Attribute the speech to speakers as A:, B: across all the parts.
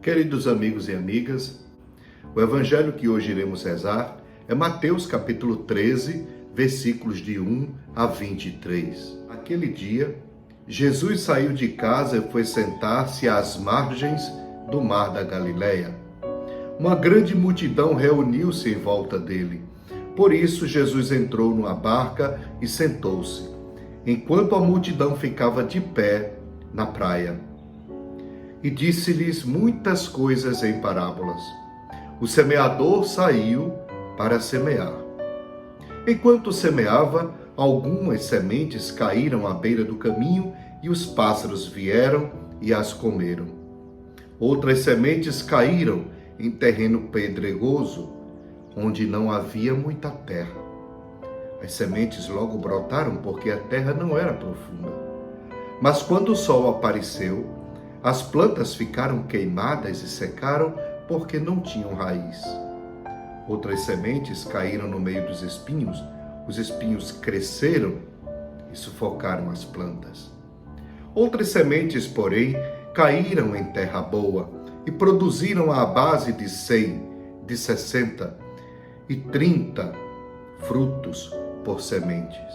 A: Queridos amigos e amigas, o evangelho que hoje iremos rezar é Mateus capítulo 13, versículos de 1 a 23. Aquele dia, Jesus saiu de casa e foi sentar-se às margens do mar da Galileia. Uma grande multidão reuniu-se em volta dele. Por isso, Jesus entrou numa barca e sentou-se, enquanto a multidão ficava de pé na praia. E disse-lhes muitas coisas em parábolas. O semeador saiu para semear. Enquanto semeava, algumas sementes caíram à beira do caminho e os pássaros vieram e as comeram. Outras sementes caíram em terreno pedregoso, onde não havia muita terra. As sementes logo brotaram porque a terra não era profunda. Mas quando o sol apareceu, as plantas ficaram queimadas e secaram porque não tinham raiz. Outras sementes caíram no meio dos espinhos. Os espinhos cresceram e sufocaram as plantas. Outras sementes, porém, caíram em terra boa e produziram à base de 100, de 60 e 30 frutos por sementes.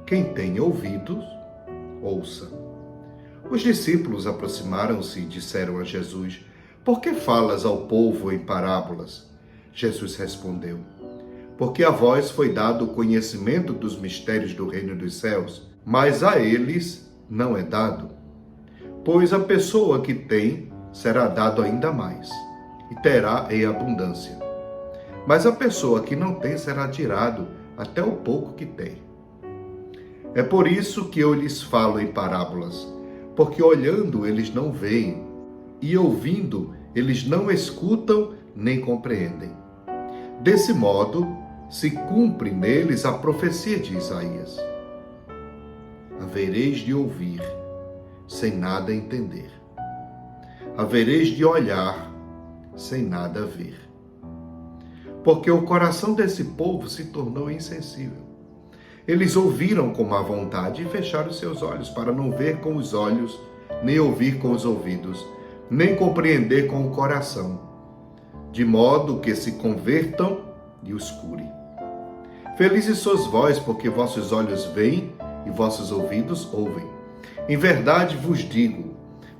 A: Quem tem ouvidos, ouça. Os discípulos aproximaram-se e disseram a Jesus: Por que falas ao povo em parábolas? Jesus respondeu: Porque a vós foi dado o conhecimento dos mistérios do reino dos céus, mas a eles não é dado. Pois a pessoa que tem será dado ainda mais, e terá em abundância. Mas a pessoa que não tem será tirado até o pouco que tem. É por isso que eu lhes falo em parábolas, porque olhando eles não veem, e ouvindo eles não escutam nem compreendem. Desse modo, se cumpre neles a profecia de Isaías. Havereis de ouvir, sem nada entender. Havereis de olhar, sem nada ver. Porque o coração desse povo se tornou insensível. Eles ouviram com má vontade e fecharam seus olhos para não ver com os olhos, nem ouvir com os ouvidos, nem compreender com o coração, de modo que se convertam e os cure. Felizes sois vós, porque vossos olhos veem e vossos ouvidos ouvem. Em verdade vos digo,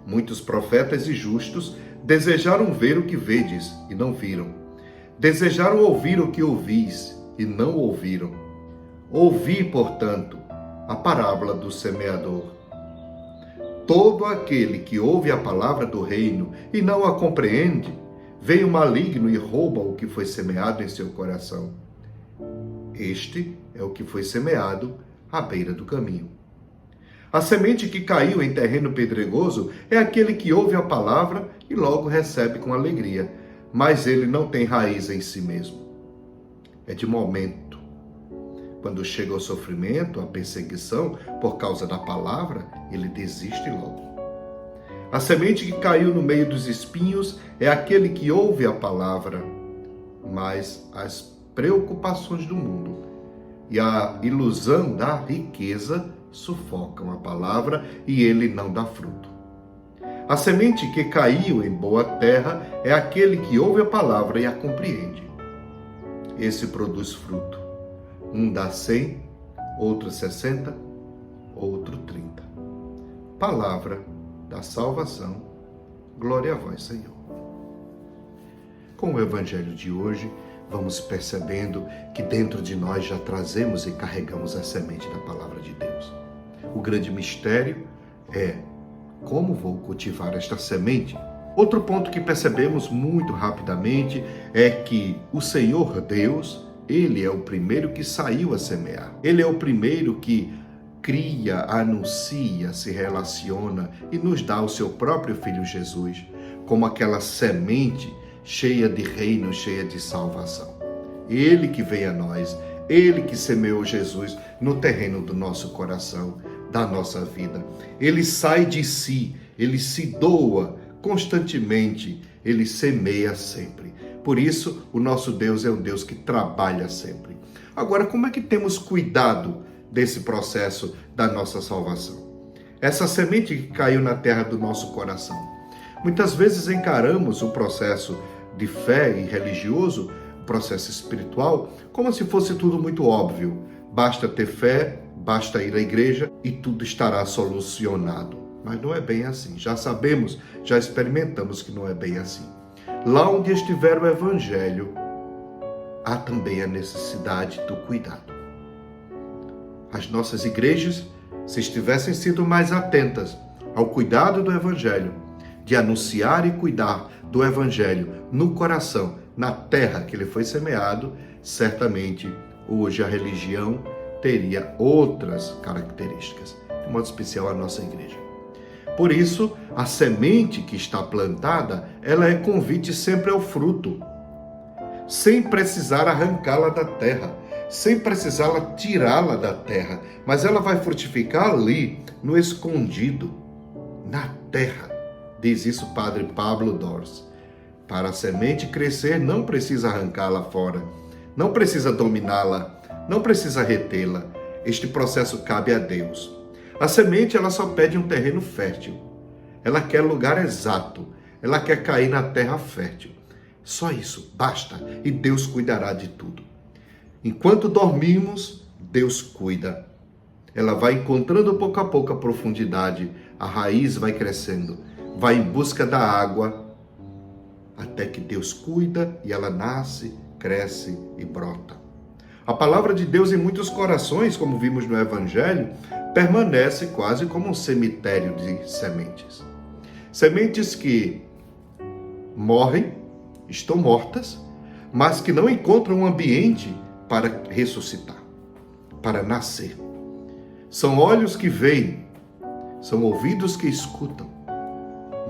A: muitos profetas e justos desejaram ver o que vedes e não viram. Desejaram ouvir o que ouvis e não ouviram. Ouvi, portanto, a parábola do semeador. Todo aquele que ouve a palavra do reino e não a compreende, vem o maligno e rouba o que foi semeado em seu coração. Este é o que foi semeado à beira do caminho. A semente que caiu em terreno pedregoso é aquele que ouve a palavra e logo recebe com alegria, mas ele não tem raiz em si mesmo. É de momento. Quando chega o sofrimento, a perseguição por causa da palavra, ele desiste logo. A semente que caiu no meio dos espinhos é aquele que ouve a palavra, mas as preocupações do mundo e a ilusão da riqueza sufocam a palavra e ele não dá fruto. A semente que caiu em boa terra é aquele que ouve a palavra e a compreende. Esse produz fruto. Um dá 100, outro 60, outro 30. Palavra da salvação. Glória a vós, Senhor. Com o evangelho de hoje, vamos percebendo que dentro de nós já trazemos e carregamos a semente da palavra de Deus. O grande mistério é como vou cultivar esta semente. Outro ponto que percebemos muito rapidamente é que o Senhor Deus, Ele é o primeiro que saiu a semear. Ele é o primeiro que cria, anuncia, se relaciona e nos dá o seu próprio Filho Jesus, como aquela semente cheia de reino, cheia de salvação. Ele que veio a nós, Ele que semeou Jesus no terreno do nosso coração, da nossa vida. Ele sai de si, Ele se doa constantemente, Ele semeia sempre. Por isso, o nosso Deus é um Deus que trabalha sempre. Agora, como é que temos cuidado desse processo da nossa salvação? Essa semente que caiu na terra do nosso coração. Muitas vezes encaramos o processo de fé e religioso, o processo espiritual, como se fosse tudo muito óbvio. Basta ter fé, basta ir à igreja e tudo estará solucionado. Mas não é bem assim. Já sabemos, já experimentamos que não é bem assim. Lá onde estiver o Evangelho, há também a necessidade do cuidado. As nossas igrejas, se estivessem sido mais atentas ao cuidado do Evangelho, de anunciar e cuidar do Evangelho no coração, na terra que ele foi semeado, certamente hoje a religião teria outras características, de modo especial a nossa igreja. Por isso, a semente que está plantada, ela é convite sempre ao fruto, sem precisar arrancá-la da terra, sem precisá-la tirá-la da terra, mas ela vai frutificar ali, no escondido, na terra. Diz isso o padre Pablo Dors. Para a semente crescer, não precisa arrancá-la fora, não precisa dominá-la, não precisa retê-la. Este processo cabe a Deus. A semente, ela só pede um terreno fértil. Ela quer lugar exato. Ela quer cair na terra fértil. Só isso, basta. E Deus cuidará de tudo. Enquanto dormimos, Deus cuida. Ela vai encontrando pouco a pouco a profundidade. A raiz vai crescendo. Vai em busca da água. Até que Deus cuida e ela nasce, cresce e brota. A palavra de Deus em muitos corações, como vimos no Evangelho, permanece quase como um cemitério de sementes. Sementes que morrem, estão mortas, mas que não encontram um ambiente para ressuscitar, para nascer. São olhos que veem, são ouvidos que escutam,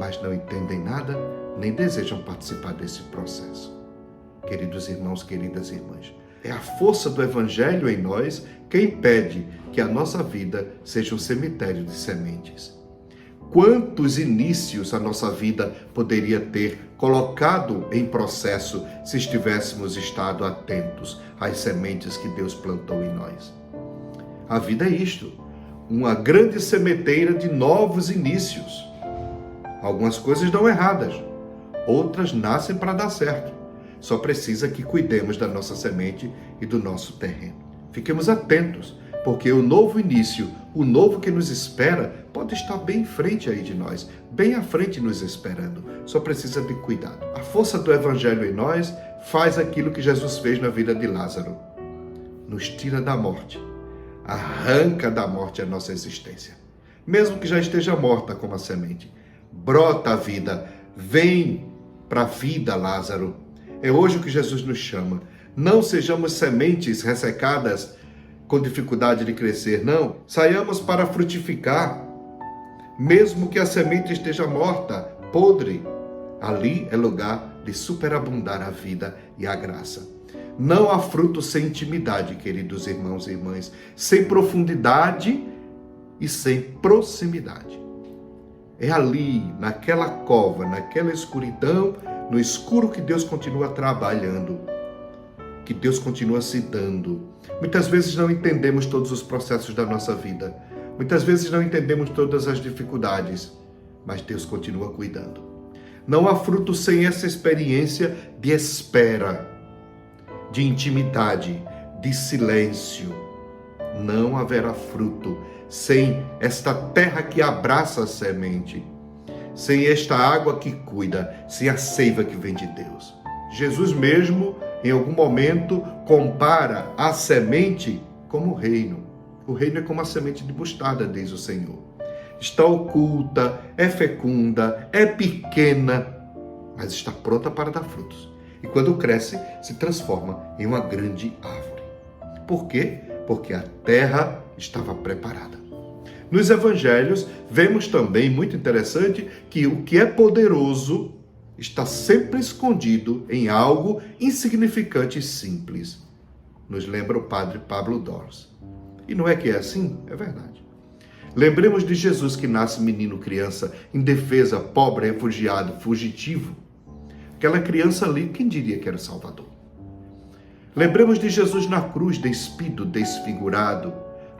A: mas não entendem nada, nem desejam participar desse processo. Queridos irmãos, queridas irmãs, é a força do Evangelho em nós que impede que a nossa vida seja um cemitério de sementes. Quantos inícios a nossa vida poderia ter colocado em processo se estivéssemos estado atentos às sementes que Deus plantou em nós? A vida é isto, uma grande sementeira de novos inícios. Algumas coisas dão erradas, outras nascem para dar certo. Só precisa que cuidemos da nossa semente e do nosso terreno. Fiquemos atentos, porque o novo início, o novo que nos espera, pode estar bem em frente aí de nós, bem à frente nos esperando. Só precisa de cuidado. A força do Evangelho em nós faz aquilo que Jesus fez na vida de Lázaro. Nos tira da morte, arranca da morte a nossa existência. Mesmo que já esteja morta como a semente, brota a vida, vem para a vida, Lázaro. É hoje o que Jesus nos chama. Não sejamos sementes ressecadas com dificuldade de crescer, não. Saiamos para frutificar. Mesmo que a semente esteja morta, podre, ali é lugar de superabundar a vida e a graça. Não há fruto sem intimidade, queridos irmãos e irmãs, sem profundidade e sem proximidade. É ali, naquela cova, naquela escuridão, no escuro que Deus continua trabalhando, que Deus continua se dando. Muitas vezes não entendemos todos os processos da nossa vida. Muitas vezes não entendemos todas as dificuldades, mas Deus continua cuidando. Não há fruto sem essa experiência de espera, de intimidade, de silêncio. Não haverá fruto sem esta terra que abraça a semente, sem esta água que cuida, sem a seiva que vem de Deus. Jesus mesmo, em algum momento, compara a semente como o reino. O reino é como a semente de mostarda, diz o Senhor. Está oculta, é fecunda, é pequena, mas está pronta para dar frutos. E quando cresce, se transforma em uma grande árvore. Por quê? Porque a terra estava preparada. Nos evangelhos, vemos também, muito interessante, que o que é poderoso está sempre escondido em algo insignificante e simples. Nos lembra o padre Pablo Dors. E não é que é assim? É verdade. Lembremos de Jesus que nasce menino, criança, indefesa, pobre, refugiado, fugitivo. Aquela criança ali, quem diria que era o Salvador? Lembremos de Jesus na cruz, despido, desfigurado.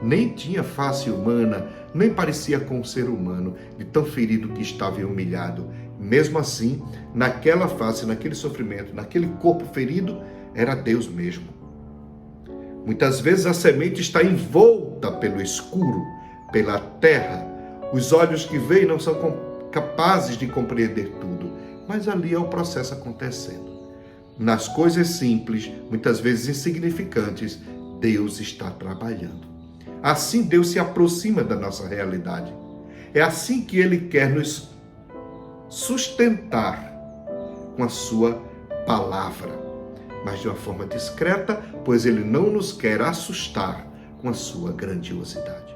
A: Nem tinha face humana, nem parecia com um ser humano, de tão ferido que estava e humilhado. Mesmo assim, naquela face, naquele sofrimento, naquele corpo ferido, era Deus mesmo. Muitas vezes a semente está envolta pelo escuro, pela terra. Os olhos que veem não são capazes de compreender tudo, mas ali é o processo acontecendo. Nas coisas simples, muitas vezes insignificantes, Deus está trabalhando. Assim Deus se aproxima da nossa realidade. É assim que Ele quer nos sustentar com a sua palavra, mas de uma forma discreta, pois Ele não nos quer assustar com a sua grandiosidade.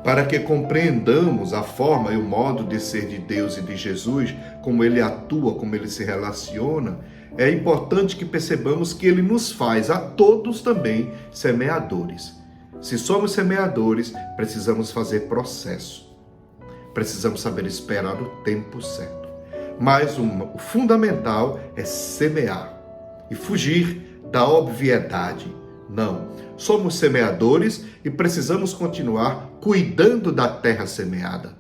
A: Para que compreendamos a forma e o modo de ser de Deus e de Jesus, como Ele atua, como Ele se relaciona, é importante que percebamos que Ele nos faz a todos também semeadores. Se somos semeadores, precisamos fazer processo. Precisamos saber esperar o tempo certo. Mas o fundamental é semear e fugir da obviedade. Não, somos semeadores e precisamos continuar cuidando da terra semeada.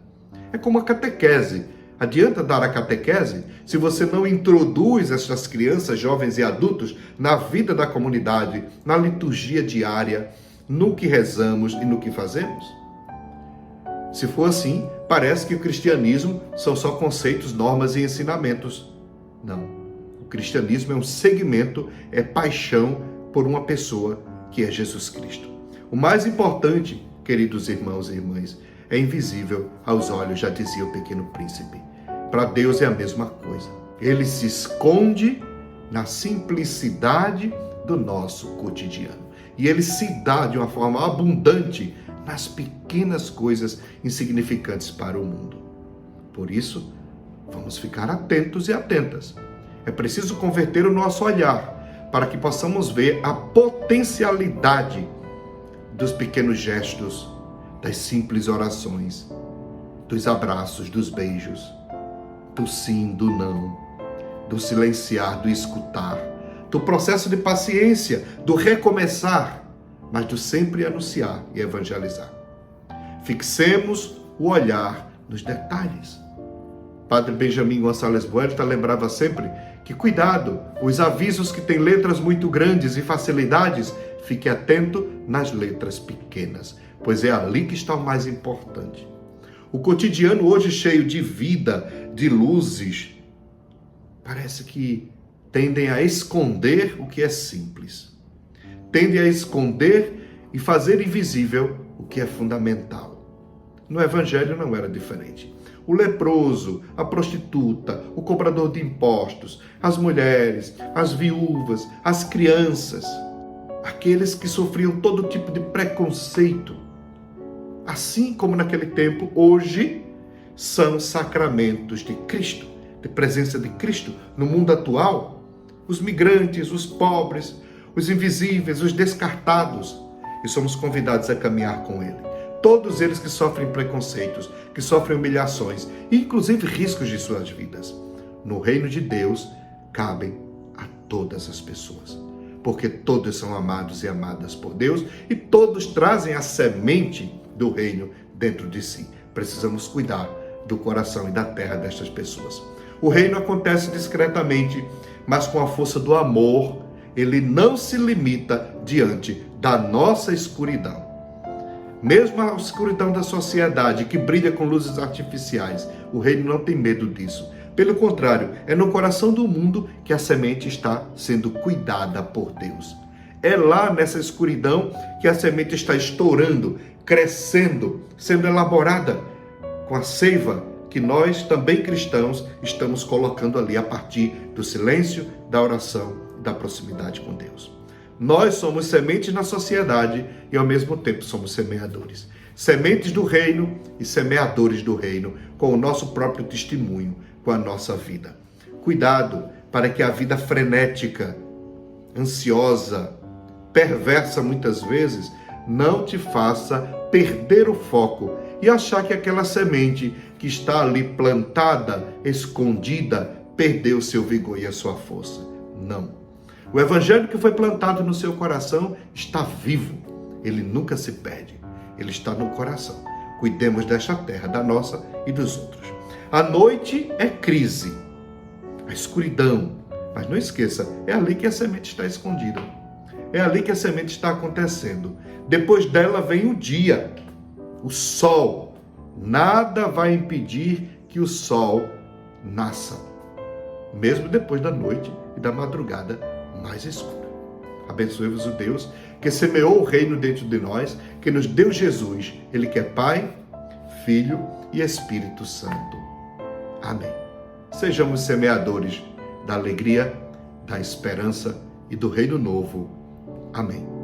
A: É como a catequese. Adianta dar a catequese se você não introduz essas crianças, jovens e adultos na vida da comunidade, na liturgia diária, no que rezamos e no que fazemos? Se for assim, parece que o cristianismo são só conceitos, normas e ensinamentos. Não. O cristianismo é um segmento, é paixão por uma pessoa que é Jesus Cristo. O mais importante, queridos irmãos e irmãs, é invisível aos olhos, já dizia o Pequeno Príncipe. Para Deus é a mesma coisa. Ele se esconde na simplicidade do nosso cotidiano. E Ele se dá de uma forma abundante nas pequenas coisas insignificantes para o mundo. Por isso, vamos ficar atentos e atentas. É preciso converter o nosso olhar para que possamos ver a potencialidade dos pequenos gestos, das simples orações, dos abraços, dos beijos, do sim, do não, do silenciar, do escutar, do processo de paciência, do recomeçar, mas do sempre anunciar e evangelizar. Fixemos o olhar nos detalhes. Padre Benjamin Gonçalves Buerta lembrava sempre que, cuidado, os avisos que têm letras muito grandes e facilidades, fique atento nas letras pequenas, pois é ali que está o mais importante. O cotidiano hoje cheio de vida, de luzes, parece que tendem a esconder o que é simples. Tendem a esconder e fazer invisível o que é fundamental. No Evangelho não era diferente. O leproso, a prostituta, o cobrador de impostos, as mulheres, as viúvas, as crianças, aqueles que sofriam todo tipo de preconceito, assim como naquele tempo, hoje, são sacramentos de Cristo, de presença de Cristo no mundo atual. Os migrantes, os pobres, os invisíveis, os descartados, e somos convidados a caminhar com Ele. Todos eles que sofrem preconceitos, que sofrem humilhações, e inclusive riscos de suas vidas. No reino de Deus, cabem a todas as pessoas, porque todos são amados e amadas por Deus, e todos trazem a semente do reino dentro de si. Precisamos cuidar do coração e da terra destas pessoas. O reino acontece discretamente, mas com a força do amor, ele não se limita diante da nossa escuridão. Mesmo a escuridão da sociedade que brilha com luzes artificiais, o reino não tem medo disso. Pelo contrário, é no coração do mundo que a semente está sendo cuidada por Deus. É lá nessa escuridão que a semente está estourando, crescendo, sendo elaborada com a seiva que nós, também cristãos, estamos colocando ali a partir do silêncio, da oração e da proximidade com Deus. Nós somos sementes na sociedade e, ao mesmo tempo, somos semeadores. Sementes do reino e semeadores do reino, com o nosso próprio testemunho, com a nossa vida. Cuidado para que a vida frenética, ansiosa, perversa muitas vezes, não te faça perder o foco e achar que aquela semente que está ali plantada, escondida, perdeu seu vigor e a sua força. Não. O evangelho que foi plantado no seu coração está vivo. Ele nunca se perde. Ele está no coração. Cuidemos desta terra, da nossa e dos outros. A noite é crise, a escuridão. Mas não esqueça, é ali que a semente está escondida. É ali que a semente está acontecendo. Depois dela vem o dia, o sol. Nada vai impedir que o sol nasça, mesmo depois da noite e da madrugada mais escura. Abençoe-vos o Deus que semeou o reino dentro de nós, que nos deu Jesus, Ele que é Pai, Filho e Espírito Santo. Amém. Sejamos semeadores da alegria, da esperança e do reino novo. Amém.